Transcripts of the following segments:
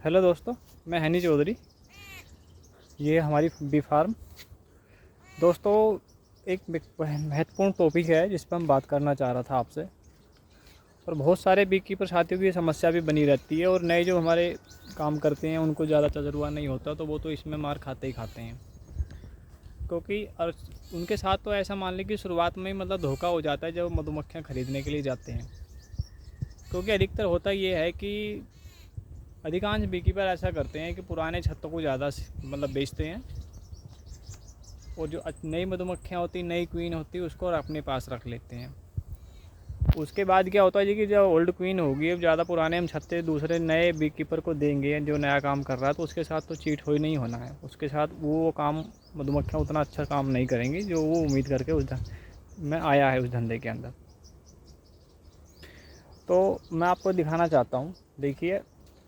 Hello दोस्तों, मैं हनी चौधरी। ये हमारी बी फार्म। दोस्तों, एक महत्वपूर्ण टॉपिक है जिस पर हम बात करना चाह रहा था आपसे। और बहुत सारे बी कीपर साथियों की ये समस्या भी बनी रहती है, और नए जो हमारे काम करते हैं उनको ज़्यादा तजुर्बा नहीं होता, तो वो तो इसमें मार खाते ही खाते हैं। क्योंकि और उनके साथ तो ऐसा मान लें कि शुरुआत में ही मतलब धोखा हो जाता है जब मधुमक्खियाँ ख़रीदने के लिए जाते हैं। क्योंकि अधिकतर होता ये है कि अधिकांश बीकीपर ऐसा करते हैं कि पुराने छत्तों को ज़्यादा मतलब बेचते हैं, और जो नई मधुमक्खियाँ होती, नई क्वीन होती, उसको अपने पास रख लेते हैं। उसके बाद क्या होता है जी कि जब ओल्ड क्वीन होगी, अब ज़्यादा पुराने हम छत्ते दूसरे नए बीकीपर को देंगे जो नया काम कर रहा है, तो उसके साथ तो चीट हो ही नहीं होना है। उसके साथ वो काम मधुमक्खियाँ उतना अच्छा काम नहीं करेंगी जो वो उम्मीद करके उस में आया है उस धंधे के अंदर। तो मैं आपको दिखाना चाहता हूँ। देखिए,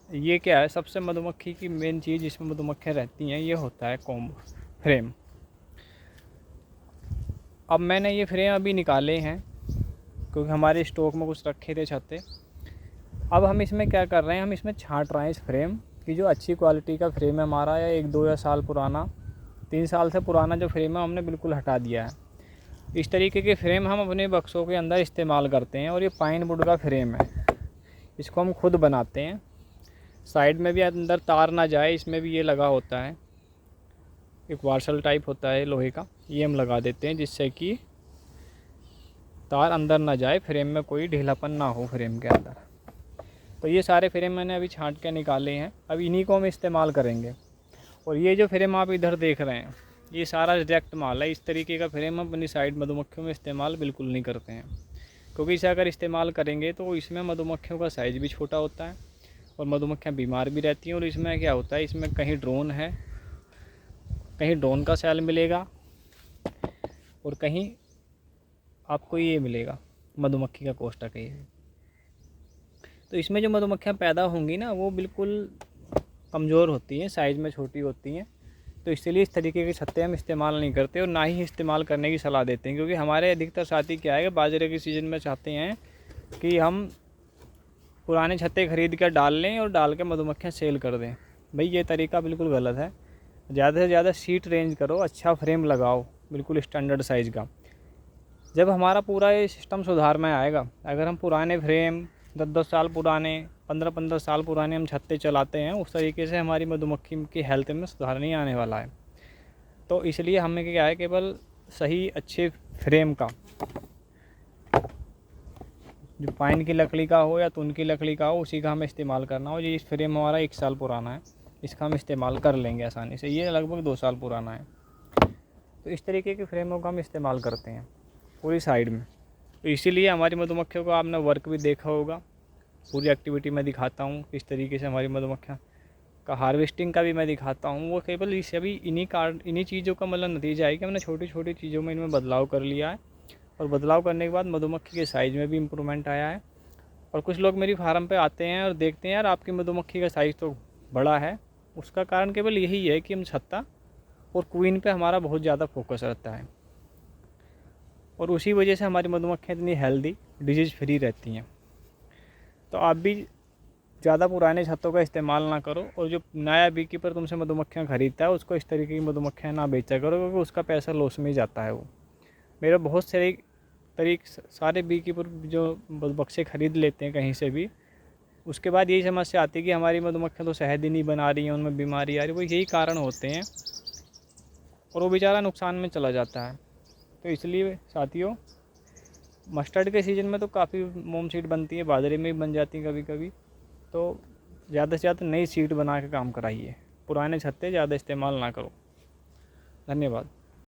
ये क्या है, सबसे मधुमक्खी की मेन चीज़ जिसमें मधुमक्खियाँ रहती हैं ये होता है कॉम्ब फ्रेम। अब मैंने ये फ्रेम अभी निकाले हैं क्योंकि हमारे स्टॉक में कुछ रखे थे छत्ते। अब हम इसमें क्या कर रहे हैं, हम इसमें छांट रहे हैं इस फ्रेम की। जो अच्छी क्वालिटी का फ्रेम है हमारा, या 1-2 या साल पुराना, 3 साल से पुराना जो फ्रेम है हमने बिल्कुल हटा दिया है। इस तरीके के फ्रेम हम अपने बक्सों के अंदर इस्तेमाल करते हैं। और ये पाइन वुड का फ्रेम है, इसको हम खुद बनाते हैं। साइड में भी अंदर तार ना जाए इसमें भी ये लगा होता है, एक वार्सल टाइप होता है लोहे का, ये हम लगा देते हैं जिससे कि तार अंदर ना जाए, फ्रेम में कोई ढीलापन ना हो फ्रेम के अंदर। तो ये सारे फ्रेम मैंने अभी छांट के निकाले हैं, अब इन्हीं को हम इस्तेमाल करेंगे। और ये जो फ्रेम आप इधर देख रहे हैं ये सारा रिजेक्ट माल है। इस तरीके का फ्रेम हम अपनी साइड मधुमक्खियों में इस्तेमाल बिल्कुल नहीं करते हैं, क्योंकि इसे अगर इस्तेमाल करेंगे तो इसमें मधुमक्खियों का साइज़ भी छोटा होता है और मधुमक्खियाँ बीमार भी रहती हैं। और इसमें क्या होता है, इसमें कहीं ड्रोन है, कहीं ड्रोन का सेल मिलेगा, और कहीं आपको ये मिलेगा मधुमक्खी का कोष्ठक है। तो इसमें जो मधुमक्खियाँ पैदा होंगी ना वो बिल्कुल कमज़ोर होती हैं, साइज़ में छोटी होती हैं। तो इसलिए इस तरीके के छत्ते हम इस्तेमाल नहीं करते और ना ही इस्तेमाल करने की सलाह देते हैं। क्योंकि हमारे अधिकतर साथी क्या है कि बाजरे के सीज़न में चाहते हैं कि हम पुराने छत्ते ख़रीद कर डाल लें और डाल के मधुमक्खियाँ सेल कर दें। भाई ये तरीका बिल्कुल गलत है। ज़्यादा से ज़्यादा सीट रेंज करो, अच्छा फ्रेम लगाओ बिल्कुल स्टैंडर्ड साइज़ का। जब हमारा पूरा ये सिस्टम सुधार में आएगा, अगर हम पुराने फ्रेम 10-10 साल पुराने, 15-15 साल पुराने हम छत्ते चलाते हैं, उस तरीके से हमारी मधुमक्खी की हेल्थ में सुधार नहीं आने वाला है। तो इसलिए हमें क्या है, केवल सही अच्छे फ्रेम का, जो पाइन की लकड़ी का हो या तुन की लकड़ी का हो, उसी का हमें इस्तेमाल करना हो। ये फ्रेम हमारा 1 साल पुराना है, इसका हम इस्तेमाल कर लेंगे आसानी से। ये लगभग 2 साल पुराना है। तो इस तरीके के फ्रेमों का हम इस्तेमाल करते हैं पूरी साइड में। तो इसीलिए हमारी मधुमक्खियों का आपने वर्क भी देखा होगा, पूरी एक्टिविटी मैं दिखाता हूँ किस तरीके से हमारी मधुमक्खियाँ का हार्वेस्टिंग का भी मैं दिखाता हूँ। वो केवल इस अभी इन्हीं चीज़ों का मतलब नतीजा है कि हमने छोटी छोटी चीज़ों में इनमें बदलाव कर लिया है, और बदलाव करने के बाद मधुमक्खी के साइज़ में भी इम्प्रूवमेंट आया है। और कुछ लोग मेरी फार्म पे आते हैं और देखते हैं, यार आपकी मधुमक्खी का साइज़ तो बड़ा है। उसका कारण केवल यही है कि हम छत्ता और क्वीन पे हमारा बहुत ज़्यादा फोकस रहता है, और उसी वजह से हमारी मधुमक्खियाँ इतनी हेल्दी, डिजीज़ फ्री रहती हैं। तो आप भी ज़्यादा पुराने छत्तों का इस्तेमाल ना करो, और जो नया बीकीपर तुमसे मधुमक्खियाँ ख़रीदता है उसको इस तरीके की मधुमक्खियाँ ना बेचा करो, क्योंकि उसका पैसा लॉस में ही जाता है। वो मेरे बहुत सारे बीकीपर जो बक्से ख़रीद लेते हैं कहीं से भी, उसके बाद यही समस्या आती है कि हमारी मधुमक्खियाँ तो शहद ही नहीं बना रही हैं, उनमें बीमारी आ रही है। वो यही कारण होते हैं, और वो बेचारा नुकसान में चला जाता है। तो इसलिए साथियों, मस्टर्ड के सीज़न में तो काफ़ी मोम सीड बनती है, बाजरे में भी बन जाती है कभी कभी। तो ज़्यादा से ज़्यादा नई सीड बना के काम कराइए, पुराने छत्ते ज़्यादा इस्तेमाल ना करो। धन्यवाद।